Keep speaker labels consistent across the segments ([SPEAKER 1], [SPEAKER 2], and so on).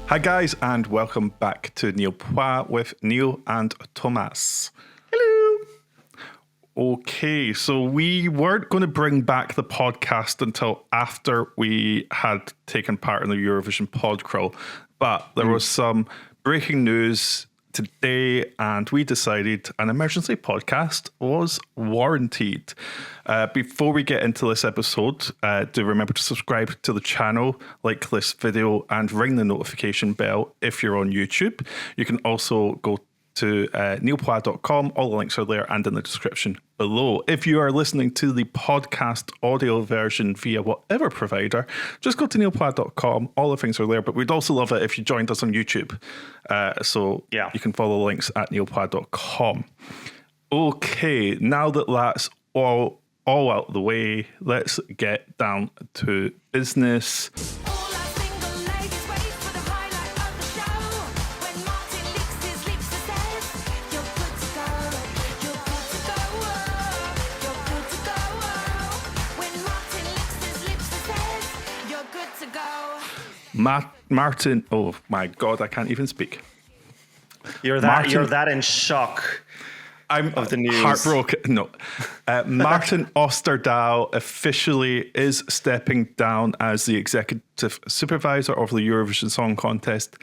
[SPEAKER 1] Hi guys, and welcome back to Niallpoints with Niall and Tomas.
[SPEAKER 2] Hello.
[SPEAKER 1] Okay, so we weren't going to bring back the podcast until after we had taken part in the Eurovision pod crawl, but there was some breaking news today, and we decided an emergency podcast was warranted. Before we get into this episode, do remember to subscribe to the channel, like this video, and ring the notification bell if you're on YouTube. You can also go to niallpoints.com. All the links are there and in the description below. If you are listening to the podcast audio version via whatever provider, just go to niallpoints.com. All the things are there, but we'd also love it if you joined us on YouTube. So you can follow the links at niallpoints.com. Okay, now that that's all out of the way, let's get down to business. Martin, oh my God, I can't even speak.
[SPEAKER 2] You're that in shock. Of the news.
[SPEAKER 1] Heartbroken. No. Martin Österdahl officially is stepping down as the Executive Supervisor of the Eurovision Song Contest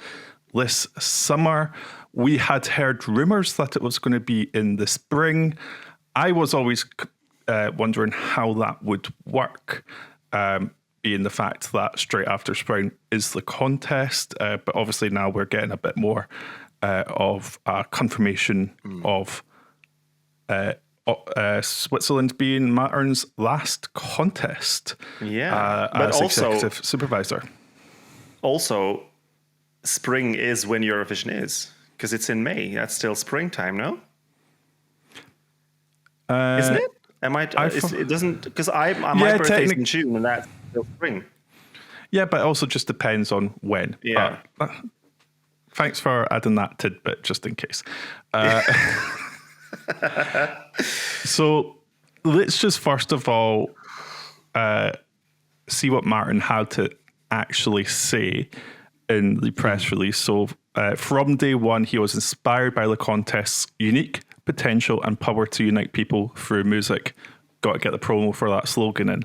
[SPEAKER 1] this summer. We had heard rumours that it was going to be in the spring. I was always wondering how that would work, being the fact that straight after spring is the contest. But obviously now we're getting a bit more of a confirmation of Switzerland being Martin's last contest but as also, Executive Supervisor.
[SPEAKER 2] Also, spring is when Eurovision is, because it's in May. That's still springtime, no? Isn't it? It doesn't, because my birthday's in June and that's still spring.
[SPEAKER 1] Yeah, but it also just depends on when.
[SPEAKER 2] Yeah.
[SPEAKER 1] Thanks for adding that tidbit just in case. So let's just first of all see what Martin had to actually say in the press release. So from day one, he was inspired by the contest's unique potential and power to unite people through music. Got to get the promo for that slogan in.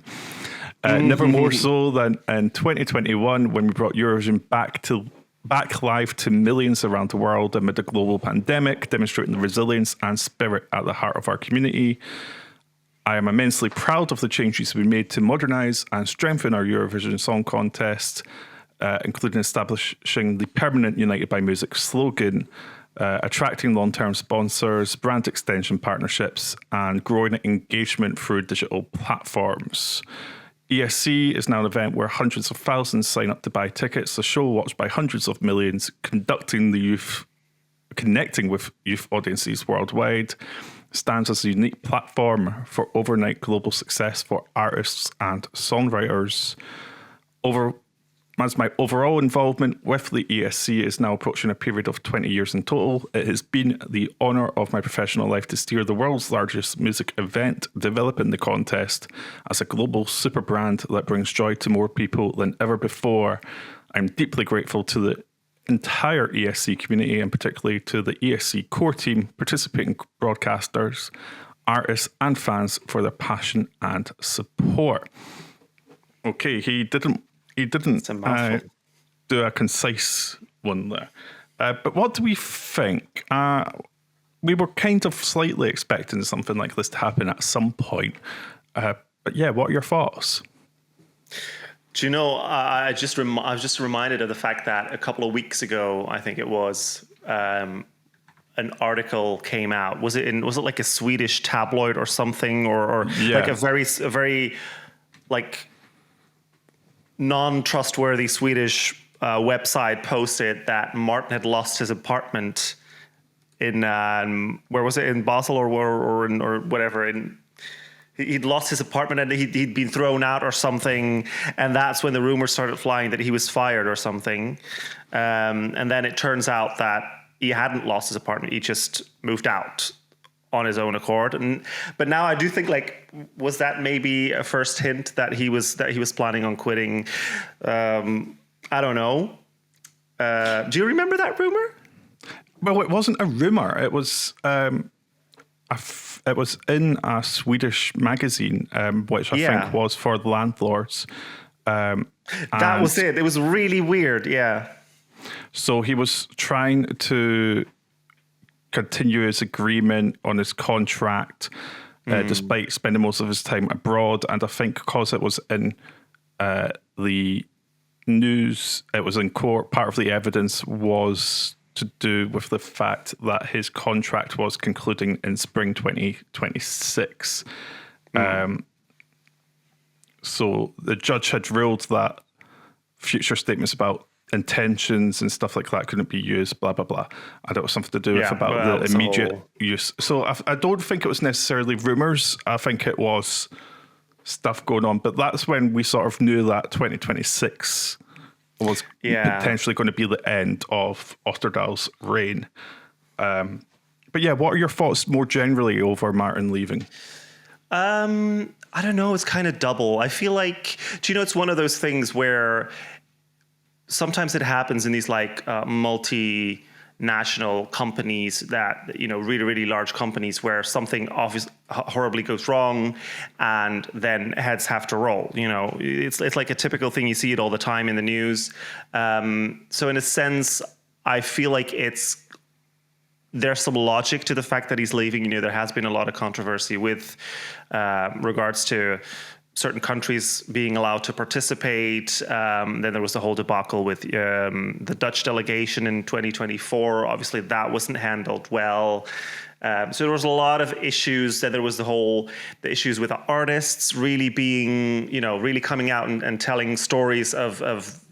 [SPEAKER 1] Never more so than in 2021 when we brought Eurovision back live to millions around the world amid a global pandemic, demonstrating the resilience and spirit at the heart of our community. I am immensely proud of the changes we made to modernise and strengthen our Eurovision Song Contest, including establishing the permanent United by Music slogan, attracting long-term sponsors, brand extension partnerships, and growing engagement through digital platforms. ESC is now an event where hundreds of thousands sign up to buy tickets, a show watched by hundreds of millions, connecting with youth audiences worldwide, stands as a unique platform for overnight global success for artists and songwriters. As my overall involvement with the ESC is now approaching a period of 20 years in total, it has been the honour of my professional life to steer the world's largest music event, developing the contest as a global super brand that brings joy to more people than ever before. I'm deeply grateful to the entire ESC community, and particularly to the ESC core team, participating broadcasters, artists and fans for their passion and support. Okay, he didn't do a concise one there. But what do we think? We were kind of slightly expecting something like this to happen at some point. But yeah, what are your thoughts?
[SPEAKER 2] Do you know, I was just reminded of the fact that a couple of weeks ago, I think it was, an article came out. Was it like a Swedish tabloid or something, or like a very like non-trustworthy Swedish website posted that Martin had lost his apartment in where was it, in Basel or whatever. He'd lost his apartment and he'd been thrown out or something, and that's when the rumors started flying that he was fired or something. And then it turns out that he hadn't lost his apartment; he just moved out on his own accord. But now I do think, like, was that maybe a first hint that he was planning on quitting? I don't know. Do you remember that rumor?
[SPEAKER 1] Well, it wasn't a rumor. It was it was in a Swedish magazine, which I think was for the landlords.
[SPEAKER 2] That was it. It was really weird. Yeah.
[SPEAKER 1] So he was trying to continue his agreement on his contract, despite spending most of his time abroad. And I think because it was in the news, it was in court, part of the evidence was to do with the fact that his contract was concluding in spring 2026. So the judge had ruled that future statements about intentions and stuff like that couldn't be used, blah, blah, blah. And it was something to do with about the immediate use. So I don't think it was necessarily rumours. I think it was stuff going on. But that's when we sort of knew that 2026 was potentially going to be the end of Österdahl's reign. But yeah, what are your thoughts more generally over Martin leaving?
[SPEAKER 2] I don't know. It's kind of double. I feel like, it's one of those things where sometimes it happens in these like multinational companies that, really, really large companies where something horribly goes wrong and then heads have to roll. It's like a typical thing. You see it all the time in the news. So in a sense, I feel like there's some logic to the fact that he's leaving. There has been a lot of controversy with regards to certain countries being allowed to participate. Then there was the whole debacle with the Dutch delegation in 2024. Obviously, that wasn't handled well. So there was a lot of issues. Then there was the issues with the artists really being, really coming out and telling stories of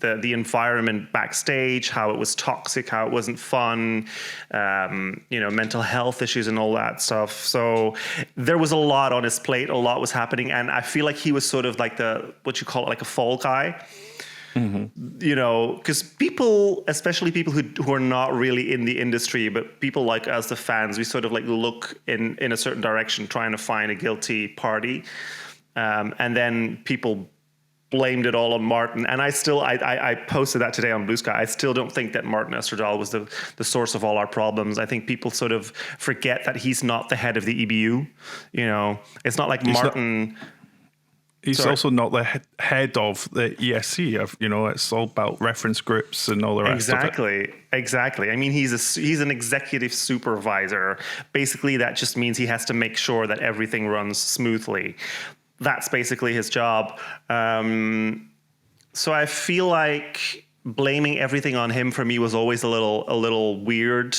[SPEAKER 2] the environment backstage, how it was toxic, how it wasn't fun, mental health issues and all that stuff. So there was a lot on his plate. A lot was happening. And I feel like he was sort of like what you call it, like a fall guy. Because people, especially people who are not really in the industry, but people like us, the fans, we sort of like look in a certain direction, trying to find a guilty party. And then people blamed it all on Martin. And I posted that today on Blue Sky. I still don't think that Martin Österdahl was the source of all our problems. I think people sort of forget that he's not the head of the EBU. It's not like He's
[SPEAKER 1] also not the head of the ESC. It's all about reference groups and all the rest of it.
[SPEAKER 2] Exactly. I mean, he's an executive supervisor. Basically, that just means he has to make sure that everything runs smoothly. That's basically his job. So I feel like blaming everything on him for me was always a little weird.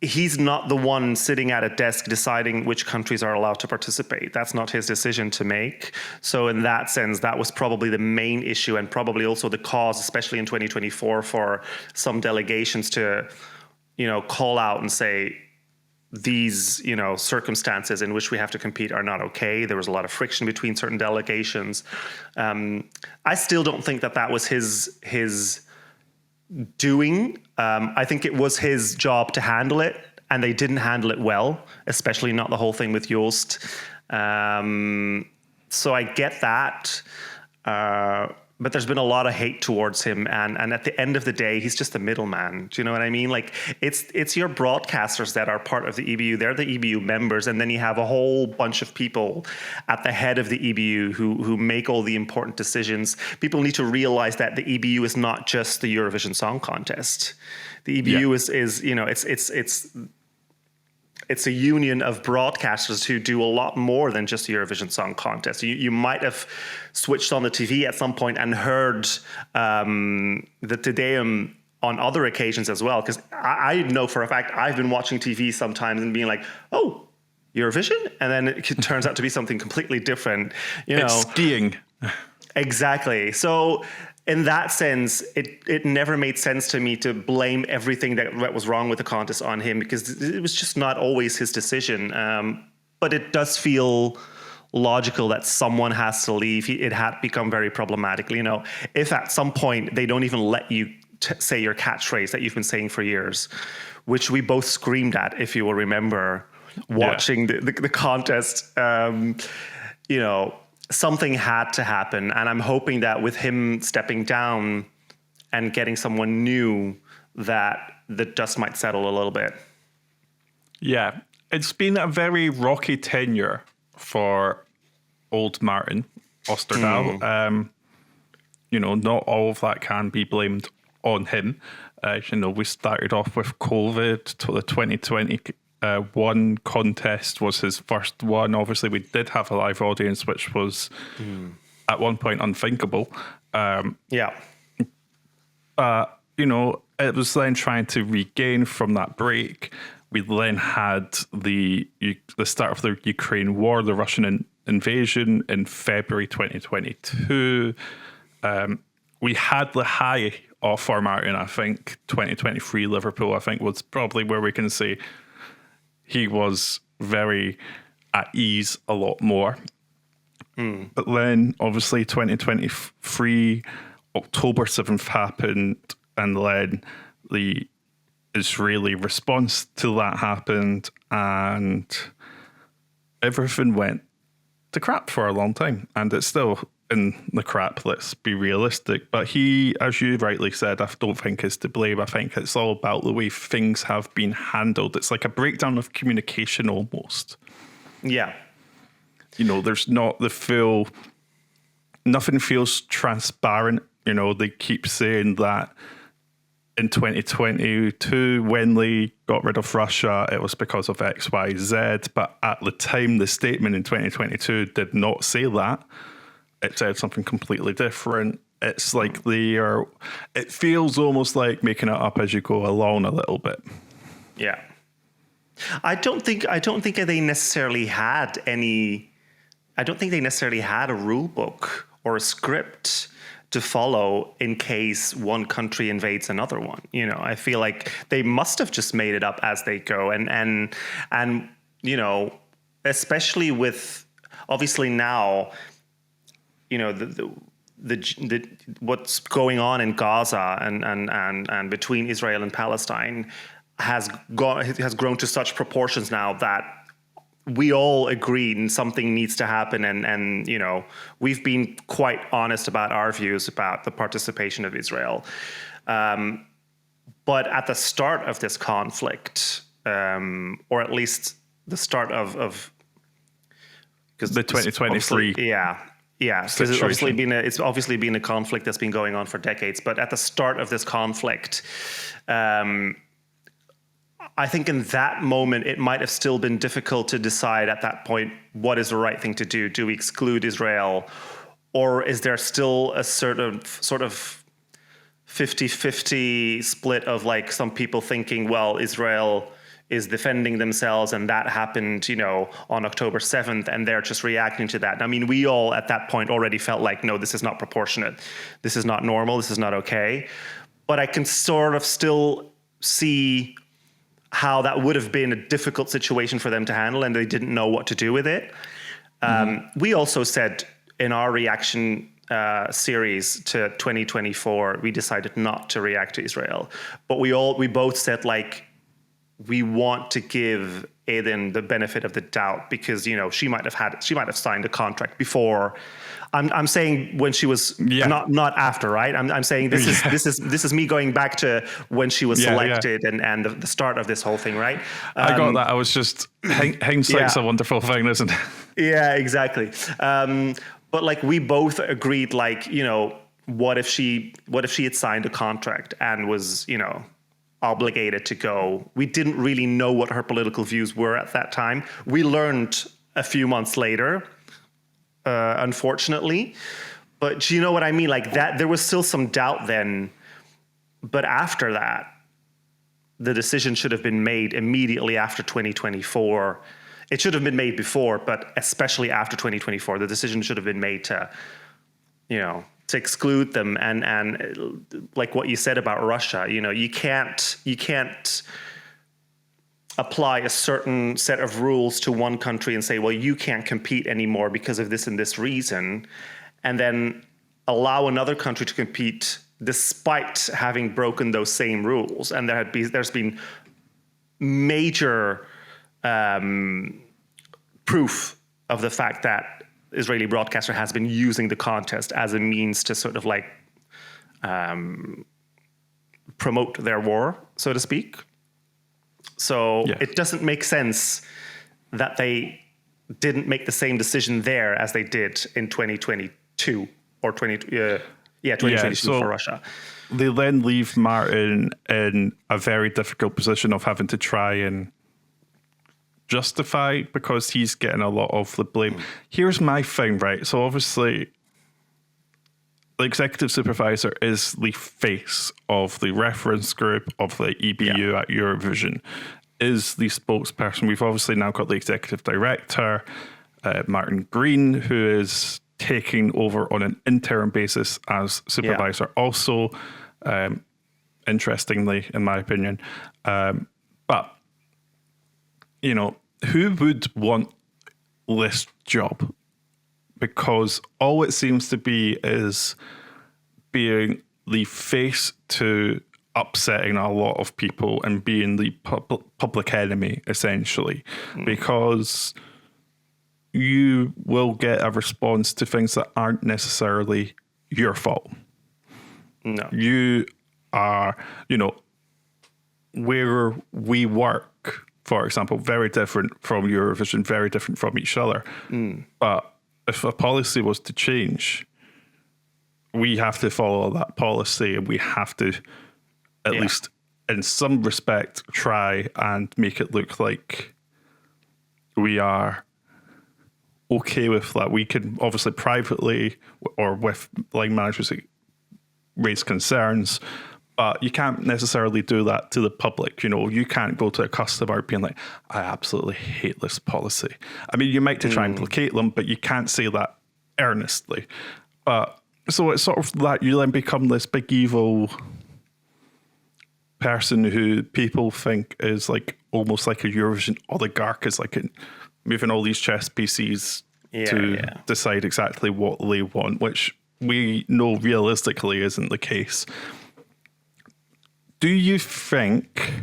[SPEAKER 2] He's not the one sitting at a desk deciding which countries are allowed to participate. That's not his decision to make. So in that sense, that was probably the main issue and probably also the cause, especially in 2024, for some delegations to, call out and say, these, circumstances in which we have to compete are not okay. There was a lot of friction between certain delegations. I still don't think that was his doing. I think it was his job to handle it, and they didn't handle it well, especially not the whole thing with Joost. So I get that. But there's been a lot of hate towards him, and at the end of the day, he's just a middleman. Do you know what I mean? Like, it's your broadcasters that are part of the EBU. They're the EBU members, and then you have a whole bunch of people at the head of the EBU who make all the important decisions. People need to realize that the EBU is not just the Eurovision Song Contest. The EBU is it's a union of broadcasters who do a lot more than just the Eurovision Song Contest. You might have switched on the TV at some point and heard the Te Deum on other occasions as well. Because I know for a fact I've been watching TV sometimes and being like, oh, Eurovision? And then it turns out to be something completely different.
[SPEAKER 1] It's skiing.
[SPEAKER 2] Exactly. So in that sense, it never made sense to me to blame everything that was wrong with the contest on him, because it was just not always his decision. But it does feel logical that someone has to leave. It had become very problematic. If at some point they don't even let you say your catchphrase that you've been saying for years, which we both screamed at, if you will remember, watching the contest, something had to happen. And I'm hoping that with him stepping down, and getting someone new that the dust might settle a little bit.
[SPEAKER 1] Yeah, it's been a very rocky tenure for old Martin Österdahl. Not all of that can be blamed on him. We started off with COVID. The 2021 contest was his first one. Obviously, we did have a live audience, which was at one point unthinkable. It was then trying to regain from that break. We then had the start of the Ukraine war, the Russian invasion in February 2022. We had the high of our Martin, I think, 2023 Liverpool, I think, was probably where we can say he was very at ease a lot more. But then, obviously, 2023, October 7th happened, and then the Israeli response to that happened, and everything went to crap for a long time. And it's still in the crap, let's be realistic. But he, as you rightly said, I don't think is to blame. I think it's all about the way things have been handled. It's like a breakdown of communication almost.
[SPEAKER 2] Yeah.
[SPEAKER 1] There's not the full, nothing feels transparent. They keep saying that in 2022, when they got rid of Russia, it was because of X, Y, Z. But at the time, the statement in 2022 did not say that. It said something completely different. It's like it feels almost like making it up as you go along a little bit.
[SPEAKER 2] Yeah. I don't think they necessarily had a rule book or a script to follow in case one country invades another one. I feel like they must have just made it up as they go. And especially with, obviously now, the what's going on in Gaza and between Israel and Palestine has grown to such proportions now that we all agreed something needs to happen, and we've been quite honest about our views about the participation of Israel. But at the start of this conflict, or at least the start of
[SPEAKER 1] because the 2023,
[SPEAKER 2] because it's obviously been a conflict that's been going on for decades. But at the start of this conflict, I think in that moment, it might have still been difficult to decide at that point what is the right thing to do. Do we exclude Israel, or is there still a sort of 50-50 split of like some people thinking, well, Israel is defending themselves and that happened, on October 7th, and they're just reacting to that. I mean, we all at that point already felt like, no, this is not proportionate. This is not normal. This is not okay. But I can sort of still see how that would have been a difficult situation for them to handle, and they didn't know what to do with it. We also said in our reaction series to 2024, we decided not to react to Israel. But we both said, like, we want to give Aiden the benefit of the doubt because, she might have signed a contract before. I'm saying when she was not after, right? I'm saying this is me going back to when she was selected and the start of this whole thing, right?
[SPEAKER 1] I got that. I was just hindsight's a wonderful thing, isn't it?
[SPEAKER 2] Yeah, exactly. But like we both agreed, like, what if she had signed a contract and was, obligated to go? We didn't really know what her political views were at that time. We learned a few months later, unfortunately. But do you know what I mean? Like that, there was still some doubt then. But after that, the decision should have been made immediately after 2024. It should have been made before, but especially after 2024, the decision should have been made to, to exclude them. And like what you said about Russia, you can't apply a certain set of rules to one country and say, well, you can't compete anymore because of this and this reason, and then allow another country to compete despite having broken those same rules. And there's been major proof of the fact that Israeli broadcaster has been using the contest as a means to sort of like promote their war, so to speak. So it doesn't make sense that they didn't make the same decision there as they did in 2022 or 2022 for Russia.
[SPEAKER 1] They then leave Martin in a very difficult position of having to try and justify, because he's getting a lot of the blame. Here's my thing, right? So obviously, the executive supervisor is the face of the reference group of the EBU at Eurovision, is the spokesperson. We've obviously now got the executive director, Martin Green, who is taking over on an interim basis as supervisor also, interestingly, in my opinion. But, you know, who would want this job? Because all it seems to be is being the face to upsetting a lot of people and being the public enemy, essentially, because you will get a response to things that aren't necessarily your fault.
[SPEAKER 2] No.
[SPEAKER 1] You are, you know, where we work, for example, very different from Eurovision, very different from each other. But if a policy was to change, we have to follow that policy, and we have to, at least in some respect, try and make it look like we are okay with that. We can obviously privately or with line managers raise concerns, but you can't necessarily do that to the public. You know, you can't go to a customer being like, I absolutely hate this policy. I mean, you might to try and placate them, but you can't say that earnestly. But so it's sort of that you then become this big evil person who people think is like almost like a Eurovision oligarch, is like moving all these chess pieces to decide exactly what they want, which we know realistically isn't the case. Do you think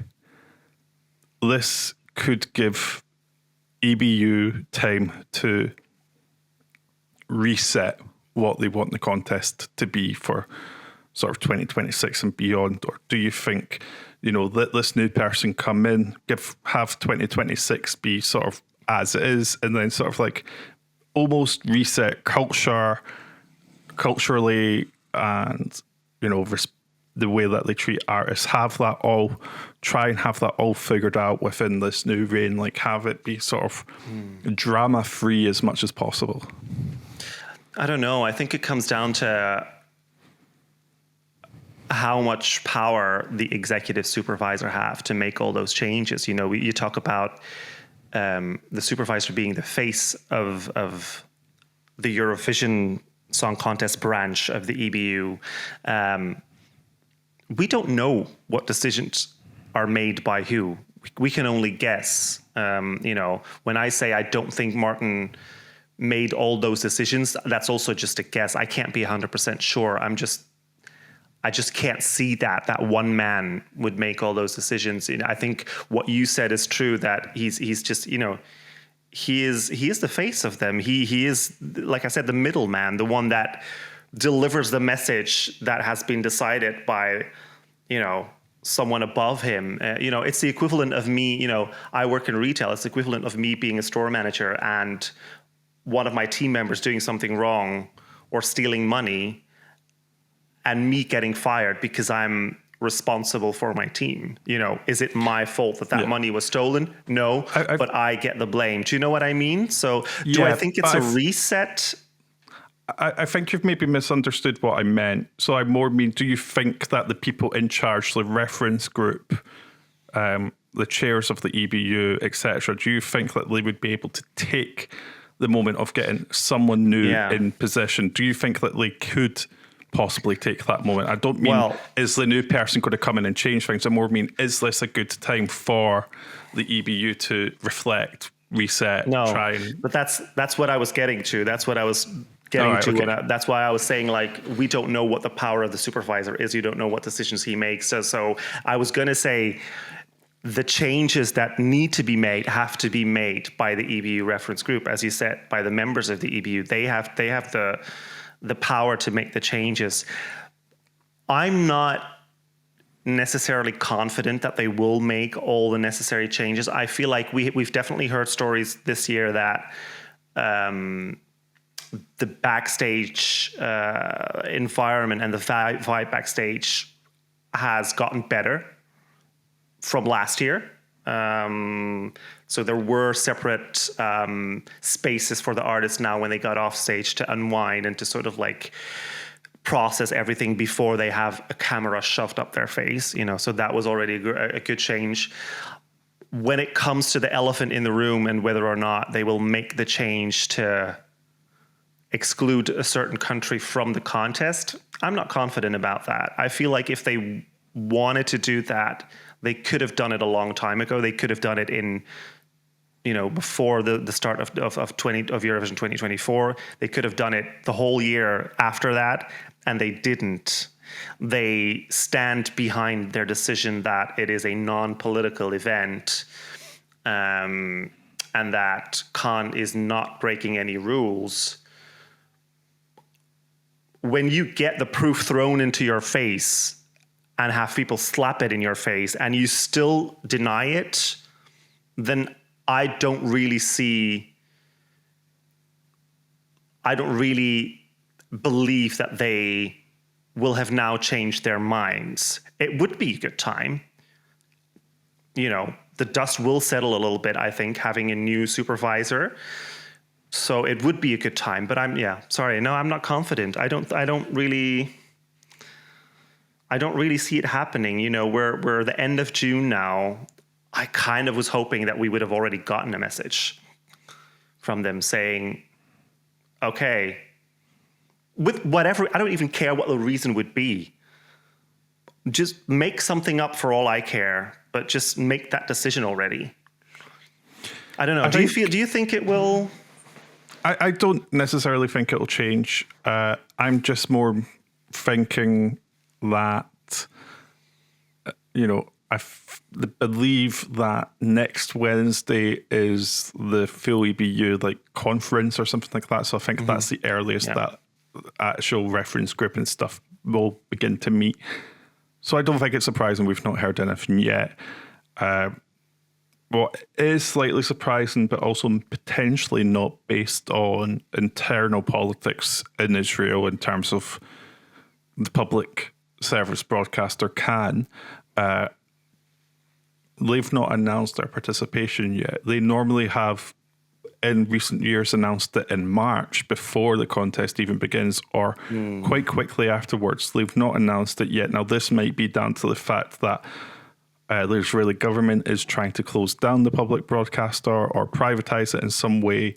[SPEAKER 1] this could give EBU time to reset what they want the contest to be for sort of 2026 and beyond? Or do you think, you know, let this new person come in, have 2026 be sort of as it is, and then sort of like almost reset culturally, and, you know, the way that they treat artists, try and have that all figured out within this new reign, like have it be sort of drama free as much as possible?
[SPEAKER 2] I don't know. I think it comes down to how much power the executive supervisor have to make all those changes. You know, you talk about the supervisor being the face of the Eurovision Song Contest branch of the EBU. We don't know what decisions are made by who. We can only guess. You know, when I say I don't think Martin made all those decisions, that's also just a guess. I can't be 100% sure. I just can't see that one man would make all those decisions. I think what you said is true, that he's just, you know, he is the face of them. He is, like I said, the middleman, the one that delivers the message that has been decided by, you know, someone above him. You know, it's the equivalent of me, you know, I work in retail. It's the equivalent of me being a store manager and one of my team members doing something wrong or stealing money, and me getting fired because I'm responsible for my team. You know, is it my fault that money was stolen? No, but I get the blame. Do you know what I mean? So do I think it's a reset?
[SPEAKER 1] I think you've maybe misunderstood what I meant. So I more mean, do you think that the people in charge, the reference group, the chairs of the EBU, etc., do you think that they would be able to take the moment of getting someone new in position? Do you think that they could possibly take that moment? I don't mean, is the new person going to come in and change things? I more mean, is this a good time for the EBU to reflect, reset, try and...
[SPEAKER 2] But that's what I was getting to. That's what I was getting to. Okay. And that's why I was saying, like, we don't know what the power of the supervisor is. You don't know what decisions he makes. So I was going to say the changes that need to be made have to be made by the EBU reference group, as you said, by the members of the EBU. They have the power to make the changes. I'm not necessarily confident that they will make all the necessary changes. I feel like we've definitely heard stories this year that the backstage environment and the vibe backstage has gotten better from last year. So there were separate spaces for the artists now when they got off stage to unwind and to sort of like process everything before they have a camera shoved up their face, so that was already a good change. When it comes to the elephant in the room and whether or not they will make the change to exclude a certain country from the contest, I'm not confident about that. I feel like if they wanted to do that, they could have done it a long time ago. They could have done it in, before the start of Eurovision 2024. They could have done it the whole year after that, and they didn't. They stand behind their decision that it is a non-political event, and that Khan is not breaking any rules. When you get the proof thrown into your face and have people slap it in your face and you still deny it, then I don't really believe that they will have now changed their minds. It would be a good time. The dust will settle a little bit, I think, having a new supervisor. So it would be a good time. But I'm not confident. I don't really see it happening. We're the end of June now. I kind of was hoping that we would have already gotten a message from them saying, okay, with whatever, I don't even care what the reason would be. Just make something up for all I care, but just make that decision already. I don't know. Do you think it will?
[SPEAKER 1] I don't necessarily think it'll change. I'm just more thinking that, I believe that next Wednesday is the full EBU conference or something like that. So I think that's the earliest that actual reference group and stuff will begin to meet. So I don't think it's surprising we've not heard anything yet. What is slightly surprising, but also potentially not based on internal politics in Israel in terms of the public service broadcaster Can, they've not announced their participation yet. They normally have, in recent years, announced it in March before the contest even begins, or quite quickly afterwards. They've not announced it yet. Now, this might be down to the fact that the Israeli government is trying to close down the public broadcaster or privatize it in some way.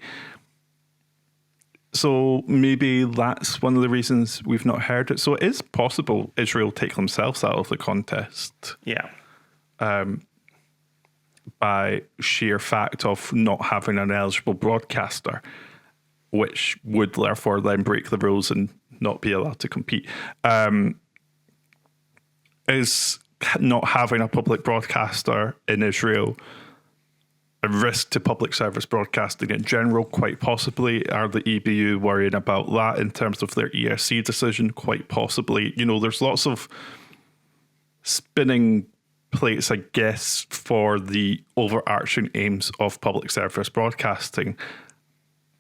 [SPEAKER 1] So maybe that's one of the reasons we've not heard it. So it is possible Israel take themselves out of the contest.
[SPEAKER 2] Yeah.
[SPEAKER 1] By sheer fact of not having an eligible broadcaster, which would therefore then break the rules and not be allowed to compete. Is not having a public broadcaster in Israel a risk to public service broadcasting in general? Quite possibly. Are the EBU worrying about that in terms of their ESC decision? Quite possibly. There's lots of spinning plates, I guess, for the overarching aims of public service broadcasting.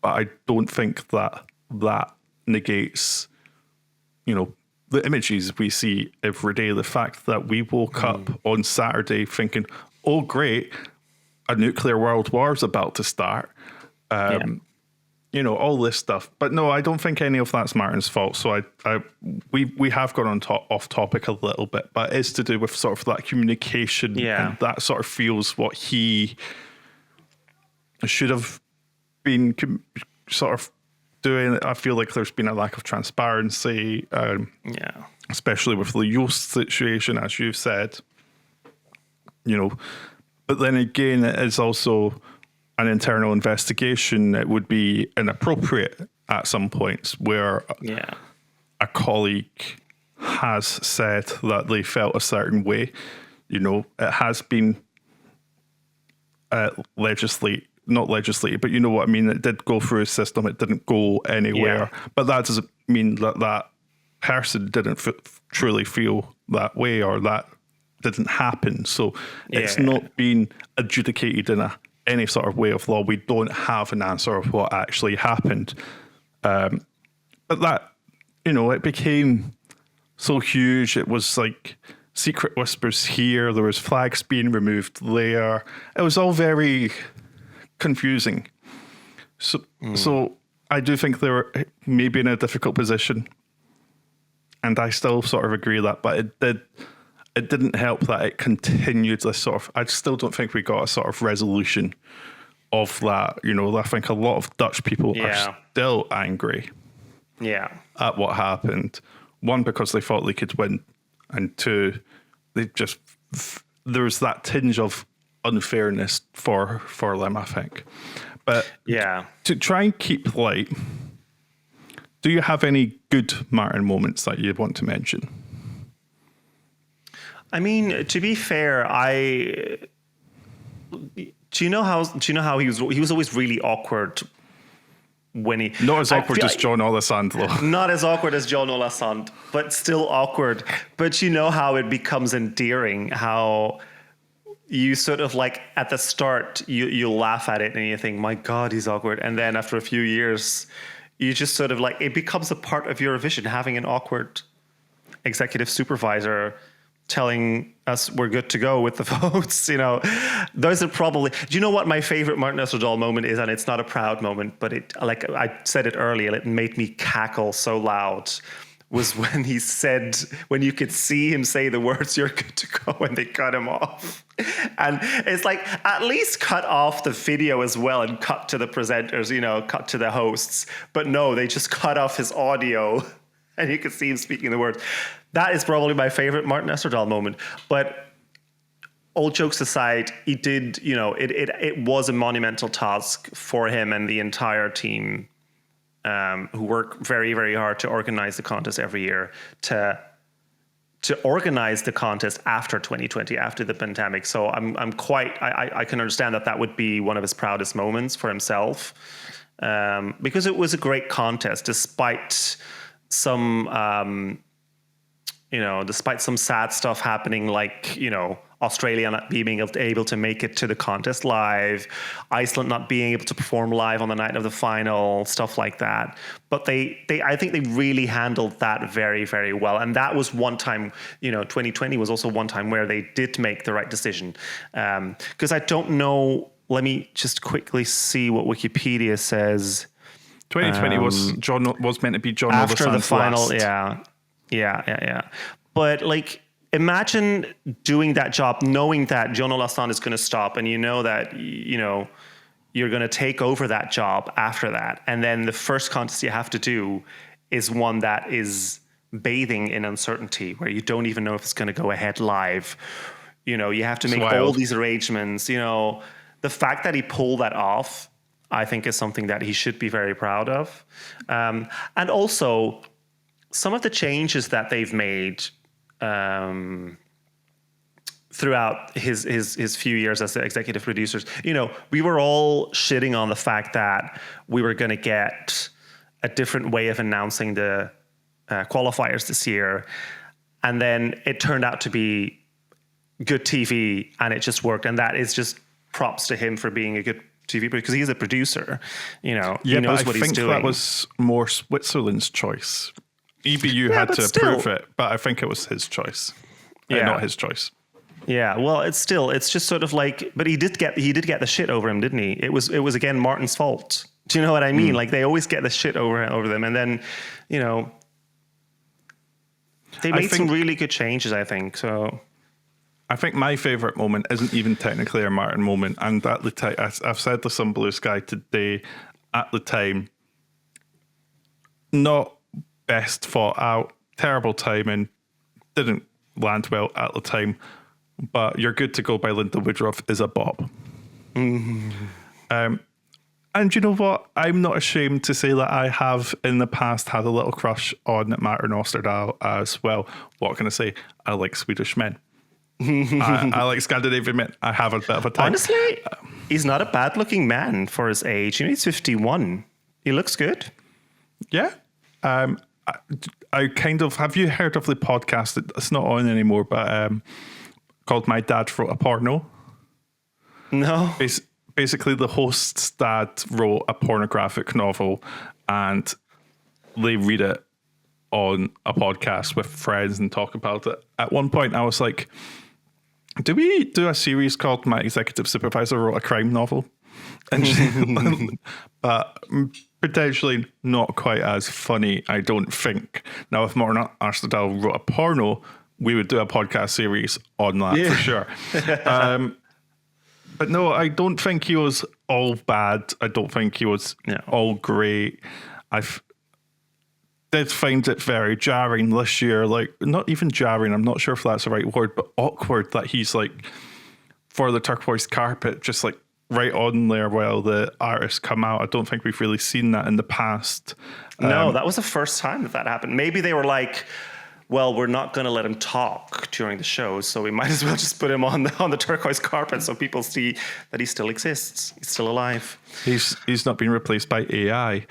[SPEAKER 1] But I don't think that negates, the images we see every day. The fact that we woke up on Saturday thinking, oh, great, a nuclear world war is about to start. All this stuff. But no, I don't think any of that's Martin's fault. So we have gone off topic a little bit, but it's to do with sort of that communication.
[SPEAKER 2] Yeah.
[SPEAKER 1] And that sort of feels what he should have been sort of doing. I feel like there's been a lack of transparency, especially with the Louise situation, as you've said. But then again, it is also an internal investigation. It would be inappropriate at some points where a colleague has said that they felt a certain way. It has been not legislated, but you know what I mean? It did go through a system. It didn't go anywhere.
[SPEAKER 2] Yeah.
[SPEAKER 1] But that doesn't mean that person didn't truly feel that way, or that didn't happen. So it's
[SPEAKER 2] Yeah.
[SPEAKER 1] not been adjudicated in any sort of way of law. We don't have an answer of what actually happened. But that, it became so huge. It was like secret whispers here. There was flags being removed there. It was all very confusing. So I do think they were maybe in a difficult position. And I still sort of agree that, but it didn't help that it continued this sort of, I still don't think we got a sort of resolution of that. I think a lot of Dutch people are still angry at what happened. One, because they thought they could win. And two, there's that tinge of unfairness for them, I think. But to try and keep light, do you have any good Martin moments that you'd want to mention?
[SPEAKER 2] I mean, to be fair, do you know how he was always really awkward when he
[SPEAKER 1] not as awkward as John Olasand though.
[SPEAKER 2] Not as awkward as John Olasand, but still awkward. But you know how it becomes endearing, how you sort of like at the start you laugh at it and you think, my God, he's awkward. And then after a few years, you just sort of like, it becomes a part of Eurovision, having an awkward executive supervisor telling us we're good to go with the votes. Those are probably, do you know what my favorite Martin Österdahl moment is? And it's not a proud moment, but it, like I said it earlier, it made me cackle so loud, was when he said, when you could see him say the words, you're good to go, and they cut him off. And it's like, at least cut off the video as well and cut to the presenters, cut to the hosts. But no, they just cut off his audio and you could see him speaking the words. That is probably my favorite Martin Österdahl moment. But all jokes aside, he did, it was a monumental task for him and the entire team, who work very, very hard to organize the contest every year, to organize the contest after 2020, after the pandemic. So I can understand that would be one of his proudest moments for himself, because it was a great contest, despite some sad stuff happening, like, Australia not being able to make it to the contest live, Iceland not being able to perform live on the night of the final, stuff like that. But I think they really handled that very, very well. And that was one time, 2020 was also one time where they did make the right decision. Because I don't know, let me just quickly see what Wikipedia says.
[SPEAKER 1] 2020 was meant to be John
[SPEAKER 2] after
[SPEAKER 1] Olasand's
[SPEAKER 2] the final,
[SPEAKER 1] last.
[SPEAKER 2] Yeah. But like, imagine doing that job, knowing that John Olasand is going to stop, and that you're going to take over that job after that, and then the first contest you have to do is one that is bathing in uncertainty, where you don't even know if it's going to go ahead live. You have to make all these arrangements. The fact that he pulled that off, I think, is something that he should be very proud of. And also, some of the changes that they've made throughout his few years as the executive producers, we were all shitting on the fact that we were going to get a different way of announcing the qualifiers this year. And then it turned out to be good TV, and it just worked. And that is just props to him for being a good TV, because he's a producer, he knows what he's doing.
[SPEAKER 1] I think that was more Switzerland's choice. EBU had to approve it, but I think it was his choice. Not his choice.
[SPEAKER 2] Yeah, well, it's just sort of like, but he did get the shit over him, didn't he? It was again Martin's fault. Do you know what I mean? Like, they always get the shit over them, and then they made some really good changes, I think. So
[SPEAKER 1] I think my favorite moment isn't even technically a Martin moment, and at the time, I've said this on Blue Sky today. At the time, not best thought out, terrible timing, didn't land well at the time, but You're Good to Go by Linda Woodruff is a bop. And you know what? I'm not ashamed to say that I have in the past had a little crush on Martin Österdahl as well. What can I say? I like Swedish men. I like Scandinavian men. I have a bit of a type.
[SPEAKER 2] Honestly, he's not a bad looking man for his age. He's 51. He looks good.
[SPEAKER 1] Yeah. I kind of, have you heard of the podcast? It's not on anymore, but called My Dad Wrote a Porno?
[SPEAKER 2] No.
[SPEAKER 1] Basically, the host's dad wrote a pornographic novel and they read it on a podcast with friends and talk about it. At one point, I was like, do we do a series called My Executive Supervisor Wrote a Crime Novel? And but potentially not quite as funny, I don't think. Now, if Martin Österdahl wrote a porno, we would do a podcast series on that for sure. But no, I don't think he was all bad. I don't think he was all great. Did find it very jarring this year. Like, not even jarring, I'm not sure if that's the right word, but awkward that he's like, for the turquoise carpet, just like right on there while the artists come out. I don't think we've really seen that in the past.
[SPEAKER 2] No, that was the first time that happened. Maybe they were like, well, we're not going to let him talk during the show, so we might as well just put him on the turquoise carpet so people see that he still exists. He's still alive.
[SPEAKER 1] He's not been replaced by AI.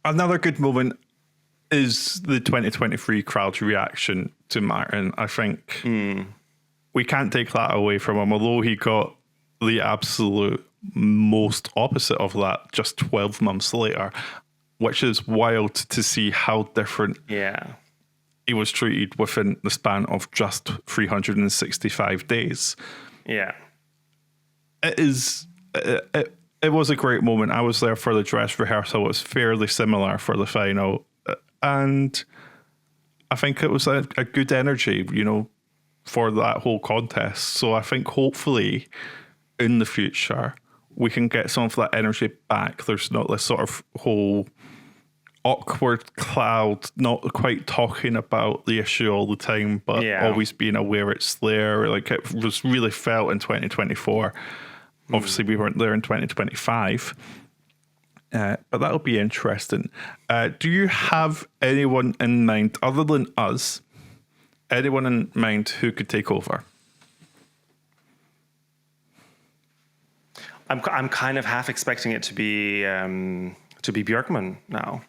[SPEAKER 1] Another good moment is the 2023 crowd reaction to Martin. I think we can't take that away from him, although he got the absolute most opposite of that just 12 months later, which is wild to see how different he was treated within the span of just 365 days.
[SPEAKER 2] Yeah.
[SPEAKER 1] It was a great moment. I was there for the dress rehearsal. It was fairly similar for the final. And I think it was a good energy, for that whole contest. So I think hopefully in the future, we can get some of that energy back. There's not this sort of whole awkward cloud, not quite talking about the issue all the time, but always being aware it's there. Like, it was really felt in 2024. Obviously, we weren't there in 2025, but that'll be interesting. Do you have anyone in mind, other than us, anyone in mind who could take over?
[SPEAKER 2] I'm kind of half expecting it to be Björkman now,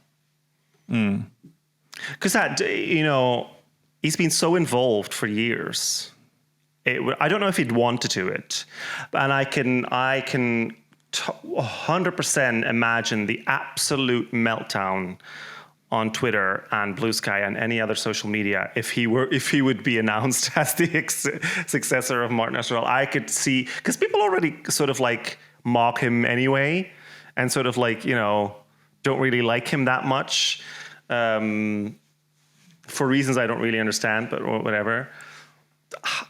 [SPEAKER 2] because he's been so involved for years. I don't know if he'd want to do it, and I can 100% imagine the absolute meltdown on Twitter and Blue Sky and any other social media if he would be announced as the successor of Martin Österdahl. I could see, because people already sort of like mock him anyway, and sort of like don't really like him that much for reasons I don't really understand, but whatever.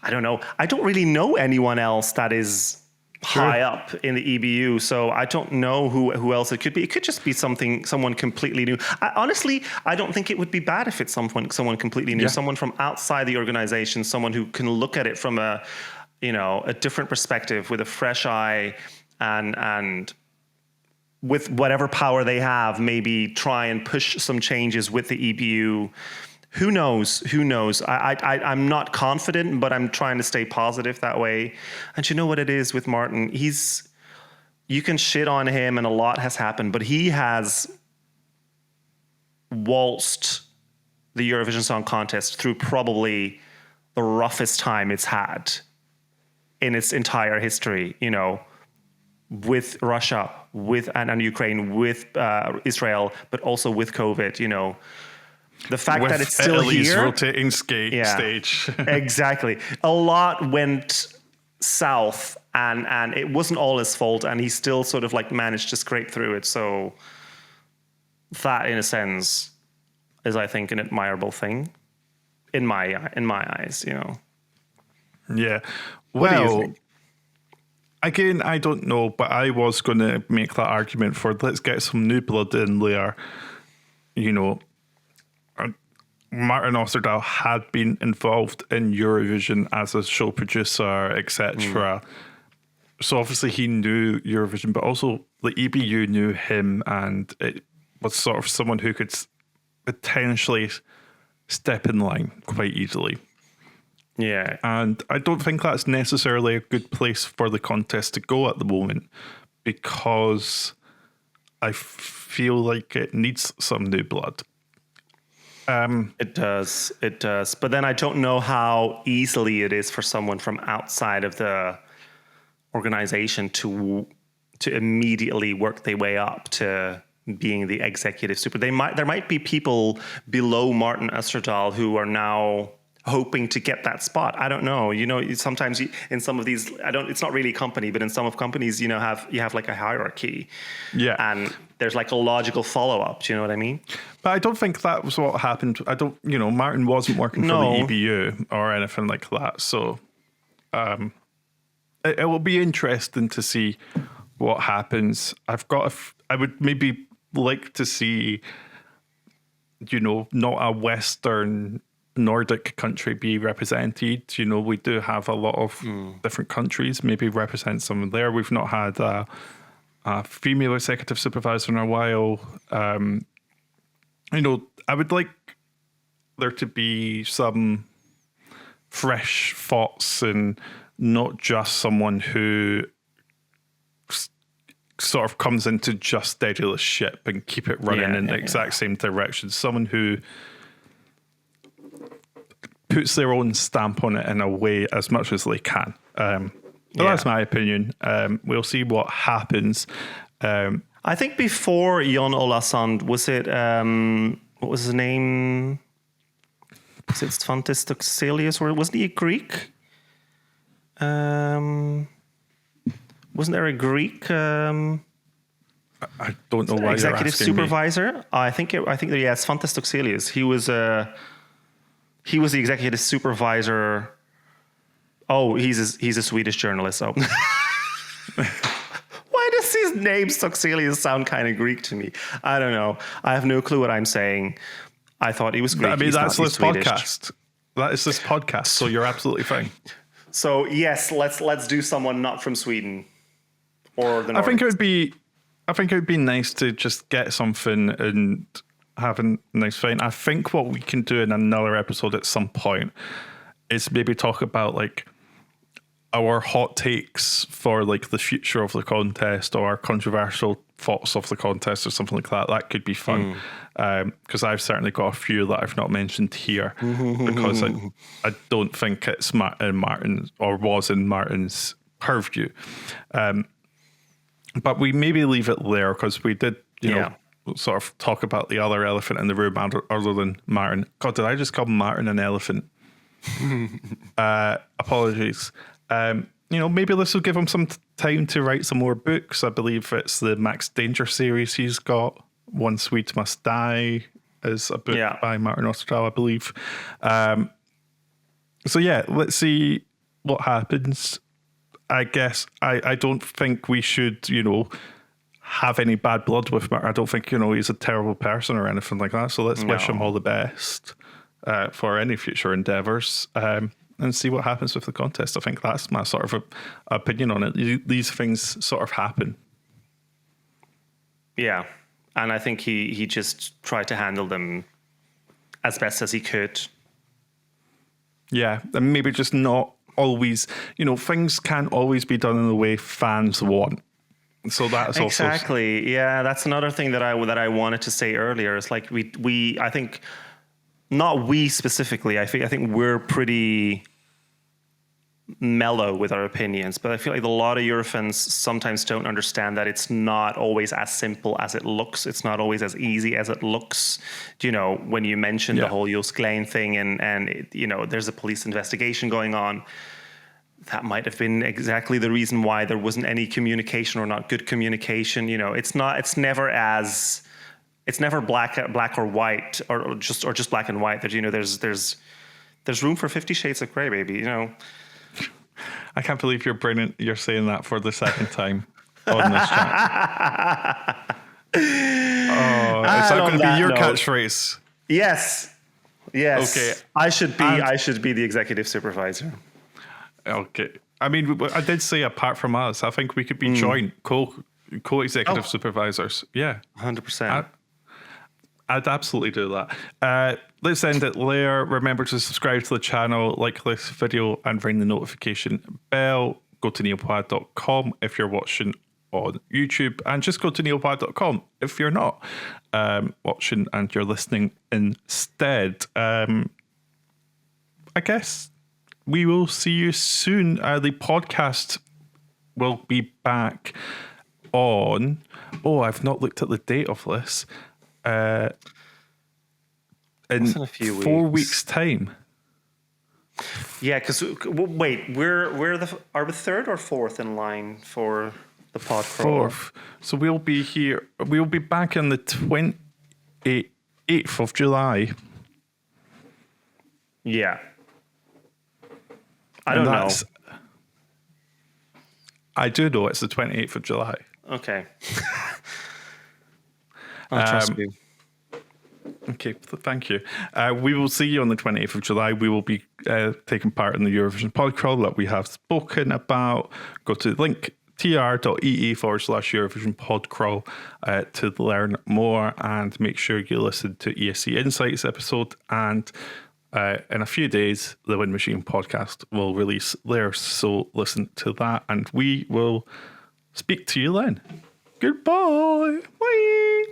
[SPEAKER 2] I don't know. I don't really know anyone else that is high up in the EBU, so I don't know who else it could be. It could just be someone completely new. Honestly, I don't think it would be bad if it's someone completely new, someone from outside the organization, someone who can look at it from a different perspective, with a fresh eye, and with whatever power they have, maybe try and push some changes with the EBU. Who knows? I'm not confident, but I'm trying to stay positive that way. And you know what it is with Martin? You can shit on him, and a lot has happened, but he has waltzed the Eurovision Song Contest through probably the roughest time it's had in its entire history, with Russia, and Ukraine, with Israel, but also with COVID, The fact
[SPEAKER 1] with
[SPEAKER 2] that it's still
[SPEAKER 1] Italy's
[SPEAKER 2] here,
[SPEAKER 1] rotating stage.
[SPEAKER 2] Exactly. A lot went south, and it wasn't all his fault, and he still sort of like managed to scrape through it. So that, in a sense, is, I think, an admirable thing in my eyes.
[SPEAKER 1] Yeah.
[SPEAKER 2] What do you
[SPEAKER 1] Well,
[SPEAKER 2] think?
[SPEAKER 1] again, I don't know, but I was going to make that argument for let's get some new blood in there. Martin Österdahl had been involved in Eurovision as a show producer, etc. So obviously he knew Eurovision, but also the EBU knew him, and it was sort of someone who could potentially step in line quite easily.
[SPEAKER 2] Yeah.
[SPEAKER 1] And I don't think that's necessarily a good place for the contest to go at the moment, because I feel like it needs some new blood.
[SPEAKER 2] It does. It does. But then I don't know how easily it is for someone from outside of the organization to immediately work their way up to being the executive super. There might be people below Martin Österdahl who are now hoping to get that spot. I don't know. Sometimes in some of these, it's not really a company, but in some of companies, you have like a hierarchy.
[SPEAKER 1] Yeah.
[SPEAKER 2] And there's like a logical follow-up. Do you know what I mean?
[SPEAKER 1] But I don't think that was what happened. Martin wasn't working for the EBU or anything like that. So it will be interesting to see what happens. I would maybe like to see, not a Western Nordic country be represented. We do have a lot of different countries, maybe represent some there. We've not had a female executive supervisor in a while. I would like there to be some fresh thoughts and not just someone who sort of comes in to just steady the ship and keep it running in the exact same direction. Someone who puts their own stamp on it in a way as much as they can. That's my opinion. We'll see what happens.
[SPEAKER 2] I think before Jon Olason, was it, what was his name? Was it Svantis Toxelius, or wasn't he a Greek? Wasn't there a Greek?
[SPEAKER 1] I don't know why
[SPEAKER 2] executive
[SPEAKER 1] you're asking
[SPEAKER 2] supervisor.
[SPEAKER 1] Me.
[SPEAKER 2] I think Svantis Toxelius. He was the executive supervisor. Oh, he's a Swedish journalist. Oh. Why does his name Toxelius sound kind of Greek to me? I don't know. I have no clue what I'm saying. I thought he was Greek.
[SPEAKER 1] I mean, that's this podcast. That is this podcast. So you're absolutely fine.
[SPEAKER 2] So yes, let's do someone not from Sweden or the Nordics.
[SPEAKER 1] I think it would be nice to just get something and have a nice fight. I think what we can do in another episode at some point is maybe talk about like our hot takes for like the future of the contest or our controversial thoughts of the contest or something like that. That could be fun because I've certainly got a few that I've not mentioned here because I don't think it's Martin or was in Martin's purview. But we maybe leave it there because we did, you know, sort of talk about the other elephant in the room other than Martin. God, did I just call Martin an elephant? Apologies. Maybe this will give him some time to write some more books. I believe it's the Max Danger series he's got. One Swede Must Die is a book by Martin Österdahl, I believe. Let's see what happens. I guess I don't think we should, have any bad blood with Martin. I don't think, he's a terrible person or anything like that. So let's wish him all the best for any future endeavours. And see what happens with the contest. I think that's my sort of opinion on it. These things sort of happen. Yeah. And I think he just tried to handle them as best as he could. Yeah. And maybe just not always, things can't always be done in the way fans want. So that's
[SPEAKER 2] exactly. Also... Yeah. That's another thing that I wanted to say earlier. It's like we I think... Not we specifically. I think we're pretty mellow with our opinions, but I feel like a lot of Eurofans sometimes don't understand that it's not always as simple as it looks. It's not always as easy as it looks. When you mentioned the whole Joost Klein thing and there's a police investigation going on, that might have been exactly the reason why there wasn't any communication or not good communication. It's never black or white or just black and white. That there's room for 50 Shades of Grey, baby. I can't believe you're saying that for the second time on this chat. Oh, is that going to be your catchphrase? Yes. Okay. I should be the executive supervisor. Okay. I mean, I did say apart from us, I think we could be joint co-executive supervisors. Yeah, 100%. I'd absolutely do that. Let's end it there. Remember to subscribe to the channel, like this video, and ring the notification bell. Go to niallpoints.com if you're watching
[SPEAKER 1] on YouTube, and just go to niallpoints.com if you're not watching and you're listening instead. I guess we will see you soon. The podcast will be back on. Oh, I've not looked at the date of this. In
[SPEAKER 2] a few
[SPEAKER 1] 4 weeks' time.
[SPEAKER 2] Yeah, because wait, are we third or fourth in line for the pod crawl?
[SPEAKER 1] Fourth. So we'll be here. We'll be back on the 28th of July.
[SPEAKER 2] Yeah. I don't know.
[SPEAKER 1] I do know it's the 28th of July.
[SPEAKER 2] Okay. I'll trust you.
[SPEAKER 1] Okay, thank you. We will see you on the 28th of July. We will be taking part in the Eurovision Podcrawl that we have spoken about. Go to the link tr.ee/Eurovision Podcrawl to learn more, and make sure you listen to ESC Insights episode. And in a few days, the Wind Machine podcast will release there. So listen to that, and we will speak to you then. Goodbye. Bye.